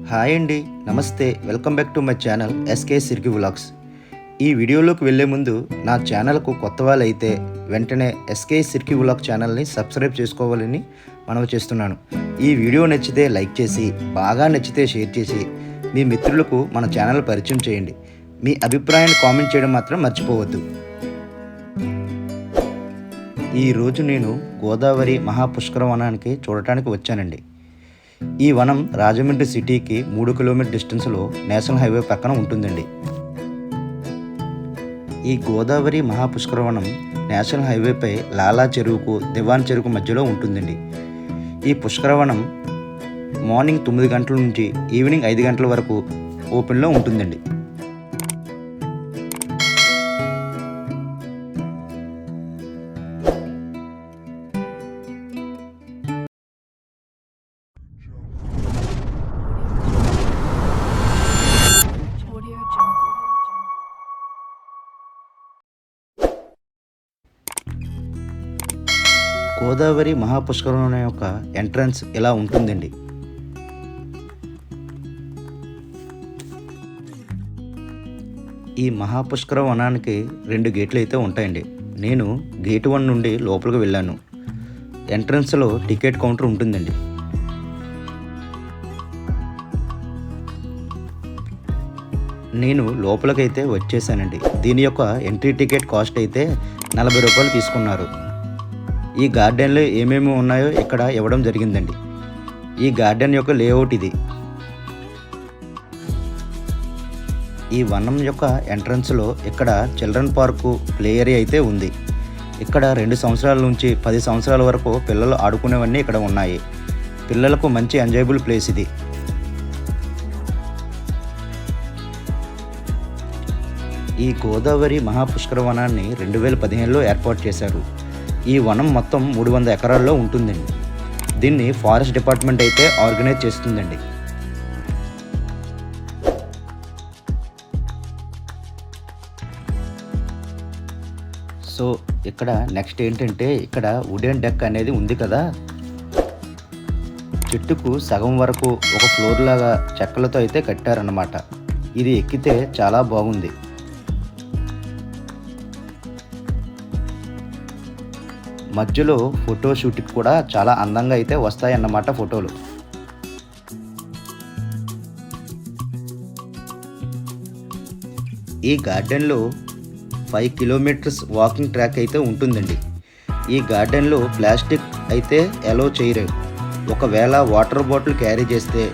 Hi అండి, నమస్తే. Welcome back to my channel SK Siriki vlogs. ఈ వీడియోలోకి వెళ్ళే ముందు నా ఛానల్కు కొత్త వాళ్ళు అయితే వెంటనే ఎస్కే సిరికి వ్లాగ్ ఛానల్ని సబ్స్క్రైబ్ చేసుకోవాలని మనవి చేస్తున్నాను. ఈ వీడియో నచ్చితే లైక్ చేసి, బాగా నచ్చితే షేర్ చేసి మీ మిత్రులకు మన ఛానల్ పరిచయం చేయండి. మీ అభిప్రాయాన్ని కామెంట్ చేయడం మాత్రం మర్చిపోవద్దు. ఈరోజు నేను గోదావరి మహాపుష్కర వనానికి చూడటానికి వచ్చానండి. ఈ వనం రాజమండ్రి సిటీకి 3 కిలోమీటర్ డిస్టెన్స్లో నేషనల్ హైవే పక్కన ఉంటుందండి. ఈ గోదావరి మహాపుష్కర వనం నేషనల్ హైవేపై లాలా చెరువుకు దివాన్ చెరువుకు మధ్యలో ఉంటుందండి. ఈ పుష్కరవనం మార్నింగ్ 9 గంటల నుంచి ఈవినింగ్ 5 గంటల వరకు ఓపెన్లో ఉంటుందండి. గోదావరి మహాపుష్కరం యొక్క ఎంట్రన్స్ ఇలా ఉంటుందండి. ఈ మహాపుష్కర వనానికి 2 గేట్లు అయితే ఉంటాయండి. నేను గేట్ 1 నుండి లోపలికి వెళ్ళాను. ఎంట్రన్స్లో టికెట్ కౌంటర్ ఉంటుందండి. నేను లోపలికైతే వచ్చేసానండి. దీని యొక్క ఎంట్రీ టికెట్ కాస్ట్ అయితే 40 రూపాయలు తీసుకున్నారు. ఈ గార్డెన్లో ఏమేమి ఉన్నాయో ఇక్కడ ఇవ్వడం జరిగిందండి. ఈ గార్డెన్ యొక్క లేఅవుట్ ఇది. ఈ వనం యొక్క ఎంట్రన్స్లో ఇక్కడ చిల్డ్రన్ పార్కు ప్లే ఏరియా అయితే ఉంది. ఇక్కడ 2 సంవత్సరాల నుంచి 10 సంవత్సరాల వరకు పిల్లలు ఆడుకునేవన్నీ ఇక్కడ ఉన్నాయి. పిల్లలకు మంచి ఎంజాయబుల్ ప్లేస్ ఇది. ఈ గోదావరి మహాపుష్కర వనాన్ని 2015లో ఏర్పాటు చేశారు. ఈ వనం మొత్తం 300 ఎకరాల్లో ఉంటుందండి. దీన్ని ఫారెస్ట్ డిపార్ట్మెంట్ అయితే ఆర్గనైజ్ చేస్తుందండి. సో ఇక్కడ నెక్స్ట్ ఏంటంటే, ఇక్కడ వుడెన్ డెక్ అనేది ఉంది కదా, చెట్టుకు సగం వరకు ఒక ఫ్లోర్ లాగా చెక్కలతో అయితే కట్టారన్నమాట. ఇది ఎక్కితే చాలా బాగుంది. మధ్యలో ఫోటో షూట్కి కూడా చాలా అందంగా అయితే వస్తాయన్నమాట ఫోటోలు. ఈ గార్డెన్లో 5 కిలోమీటర్స్ వాకింగ్ ట్రాక్ అయితే ఉంటుందండి. ఈ గార్డెన్లో ప్లాస్టిక్ అయితే అలో చేయరు. ఒకవేళ వాటర్ బాటిల్ క్యారీ చేస్తే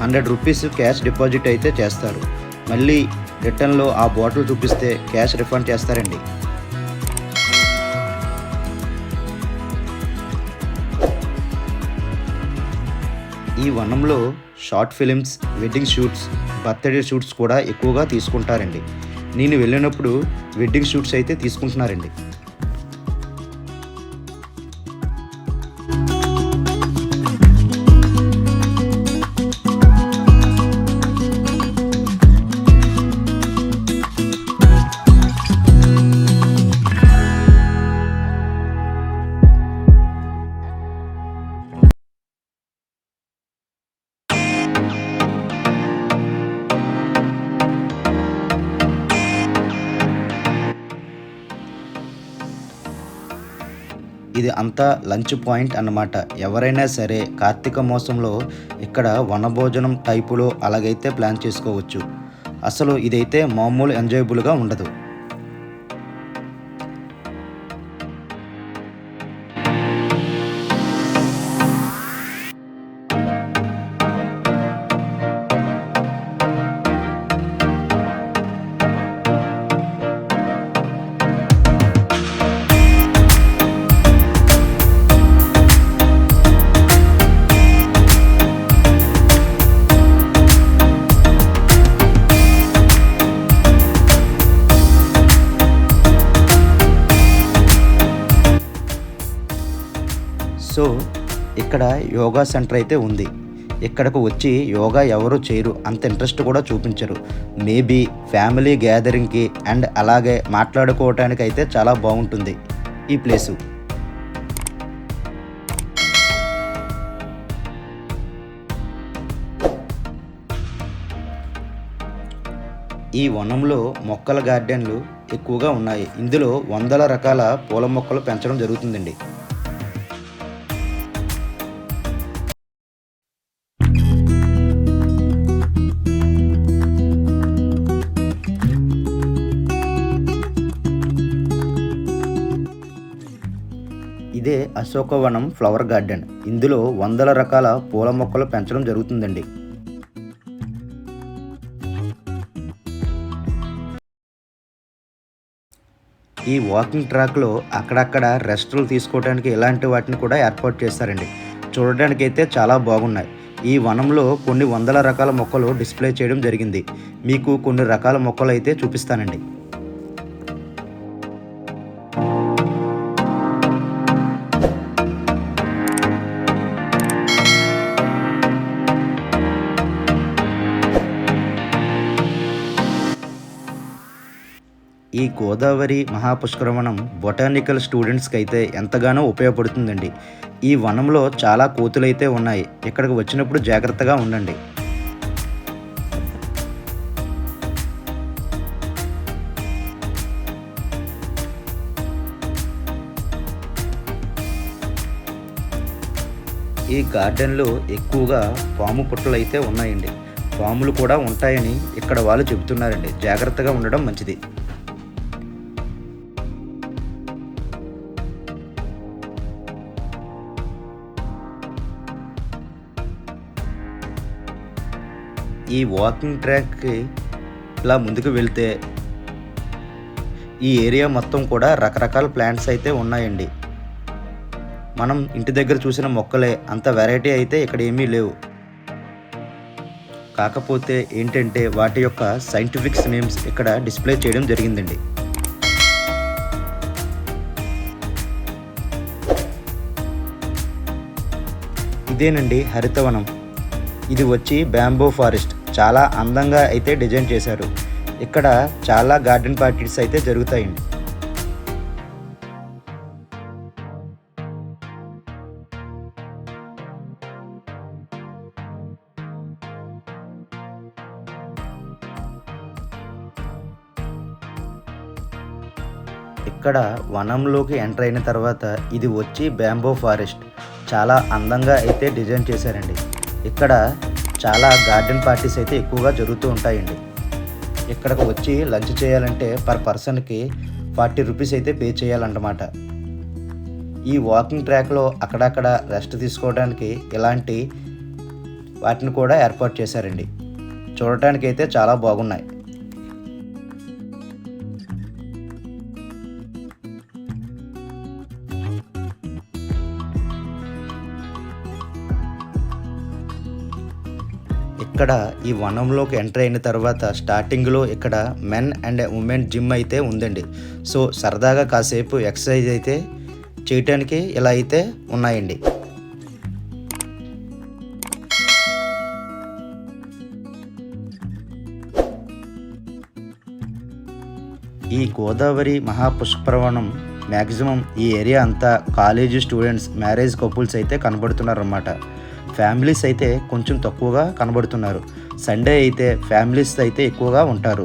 100 రూపీస్ క్యాష్ డిపాజిట్ అయితే చేస్తారు. మళ్ళీ రిటర్న్లో ఆ బాటిల్ చూపిస్తే క్యాష్ రిఫండ్ చేస్తారండి. ఈ వనంలో short films, wedding shoots, birthday shoots కూడా ఎక్కువగా తీసుకుంటారండి. నేను వెళ్ళినప్పుడు వెడ్డింగ్ షూట్స్ అయితే తీసుకుంటున్నారండి. ఇది అంతా లంచ్ పాయింట్ అన్నమాట. ఎవరైనా సరే కార్తీక మాసంలో ఇక్కడ వనభోజనం టైపులో అలాగైతే ప్లాన్ చేసుకోవచ్చు. అసలు ఇదైతే మామూలు ఎంజాయబుల్గా ఉండదు. సో ఇక్కడ యోగా సెంటర్ అయితే ఉంది. ఇక్కడకు వచ్చి యోగా ఎవరు చేయరు, అంత ఇంట్రెస్ట్ కూడా చూపించరు. మేబీ ఫ్యామిలీ గ్యాదరింగ్కి అండ్ అలాగే మాట్లాడుకోవటానికి అయితే చాలా బాగుంటుంది ఈ ప్లేసు. ఈ వనంలో మొక్కల గార్డెన్లు ఎక్కువగా ఉన్నాయి. ఇందులో వందల రకాల పూల మొక్కలు పెంచడం జరుగుతుందండి. ఇదే అశోకవనం ఫ్లవర్ గార్డెన్. ఇందులో వందల రకాల పూల మొక్కలు పెంచడం జరుగుతుందండి. ఈ వాకింగ్ ట్రాక్లో అక్కడక్కడ రెస్టులు తీసుకోవడానికి ఇలాంటి వాటిని కూడా ఏర్పాటు చేస్తారండి. చూడడానికి అయితే చాలా బాగున్నాయి. ఈ వనంలో కొన్ని వందల రకాల మొక్కలు డిస్ప్లే చేయడం జరిగింది. మీకు కొన్ని రకాల మొక్కలు అయితే చూపిస్తానండి. ఈ గోదావరి మహాపుష్కరవనం బొటానికల్ స్టూడెంట్స్కి అయితే ఎంతగానో ఉపయోగపడుతుందండి. ఈ వనంలో చాలా కోతులైతే ఉన్నాయి. ఇక్కడికి వచ్చినప్పుడు జాగ్రత్తగా ఉండండి. ఈ గార్డెన్లో ఎక్కువగా పాము పుట్టలు అయితే ఉన్నాయండి. పాములు కూడా ఉంటాయని ఇక్కడ వాళ్ళు చెబుతున్నారండి. జాగ్రత్తగా ఉండడం మంచిది. ఈ వాకింగ్ ట్రాక్కి ఇలా ముందుకు వెళ్తే ఈ ఏరియా మొత్తం కూడా రకరకాల ప్లాంట్స్ అయితే ఉన్నాయండి. మనం ఇంటి దగ్గర చూసిన మొక్కలే, అంత వెరైటీ అయితే ఇక్కడ ఏమీ లేవు. కాకపోతే ఏంటంటే వాటి యొక్క సైంటిఫిక్ నేమ్స్ ఇక్కడ డిస్ప్లే చేయడం జరిగిందండి. ఇదేనండి హరితవనం. ఇది వచ్చి బ్యాంబో ఫారెస్ట్. చాలా అందంగా అయితే డిజైన్ చేశారు. ఇక్కడ చాలా గార్డెన్ పార్టీస్ అయితే జరుగుతాయండి. ఇక్కడ వనంలోకి ఎంటర్ అయిన తర్వాత ఇది వచ్చి బ్యాంబో ఫారెస్ట్. చాలా అందంగా అయితే డిజైన్ చేశారండి. ఇక్కడ చాలా గార్డెన్ పార్టీస్ అయితే ఎక్కువగా జరుగుతూ ఉంటాయండి. ఇక్కడికి వచ్చి లంచ్ చేయాలంటే పర్ పర్సన్కి 40 రూపీస్ అయితే పే చేయాలన్నమాట. ఈ వాకింగ్ ట్రాక్లో అక్కడక్కడ రెస్ట్ తీసుకోవడానికి ఇలాంటి వాటిని కూడా ఏర్పాటు చేశారండి. చూడటానికి అయితే చాలా బాగున్నాయి. ఇక్కడ ఈ వనంలోకి ఎంటర్ అయిన తర్వాత స్టార్టింగ్లో ఇక్కడ మెన్ అండ్ ఉమెన్ జిమ్ అయితే ఉందండి. సో సరదాగా కాసేపు ఎక్సర్సైజ్ అయితే చేయటానికి ఇలా అయితే ఉన్నాయండి. ఈ గోదావరి మహాపుష్కరవనం మ్యాక్సిమం ఈ ఏరియా అంతా కాలేజీ స్టూడెంట్స్, మ్యారేజ్ కపుల్స్ అయితే కనబడుతున్నారు అన్నమాట. ఫ్యామిలీస్ అయితే కొంచెం తక్కువగా కనబడుతున్నారు. సండే అయితే ఫ్యామిలీస్ అయితే ఎక్కువగా ఉంటారు.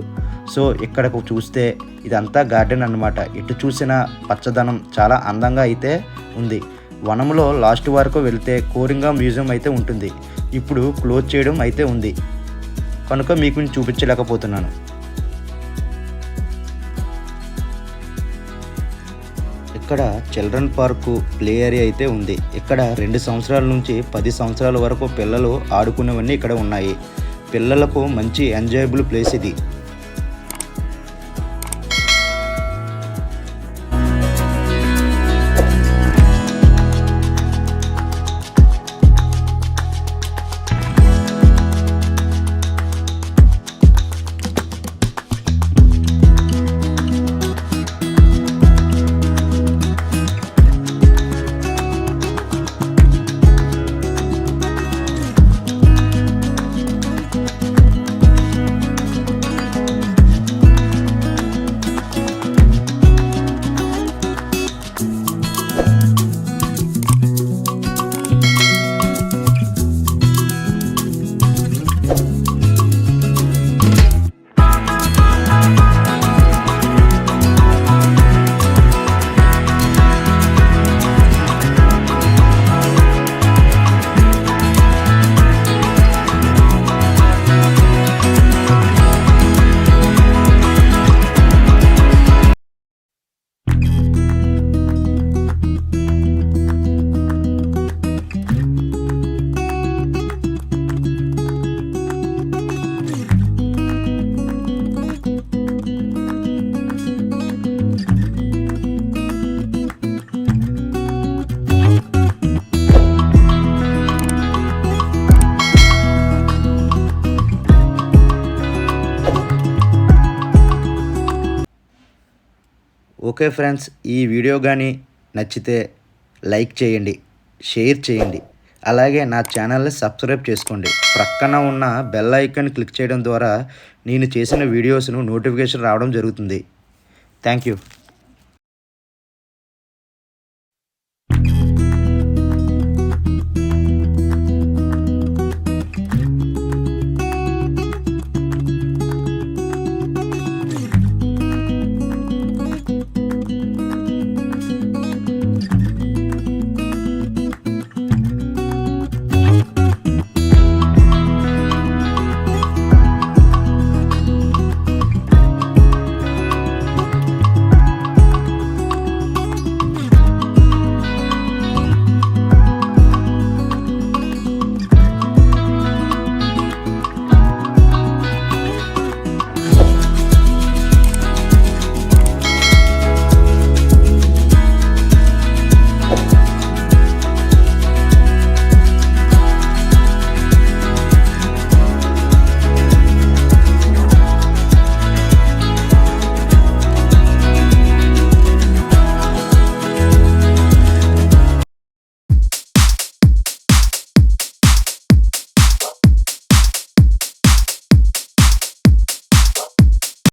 సో ఇక్కడకు చూస్తే ఇదంతా గార్డెన్ అన్నమాట. ఇటు చూసిన పచ్చదనం చాలా అందంగా అయితే ఉంది. వనంలో లాస్ట్ వరకు వెళ్తే కోరింగా మ్యూజియం అయితే ఉంటుంది. ఇప్పుడు క్లోజ్ చేయడం అయితే ఉంది కనుక మీకు చూపించలేకపోతున్నాను. ఇక్కడ చిల్డ్రన్ పార్కు, ప్లే ఏరియా అయితే ఉంది. ఇక్కడ 2 సంవత్సరాల నుంచి 10 సంవత్సరాల వరకు పిల్లలు ఆడుకునేవన్నీ ఇక్కడ ఉన్నాయి. పిల్లలకు మంచి ఎంజాయబుల్ ప్లేస్ ఇది. ఓకే ఫ్రెండ్స్, ఈ వీడియో కానీ నచ్చితే లైక్ చేయండి, షేర్ చేయండి, అలాగే నా ఛానల్ని సబ్స్క్రైబ్ చేసుకోండి. ప్రక్కన ఉన్న బెల్ ఐకాన్ క్లిక్ చేయడం ద్వారా నేను చేసిన వీడియోస్ను నోటిఫికేషన్ రావడం జరుగుతుంది. Thank you.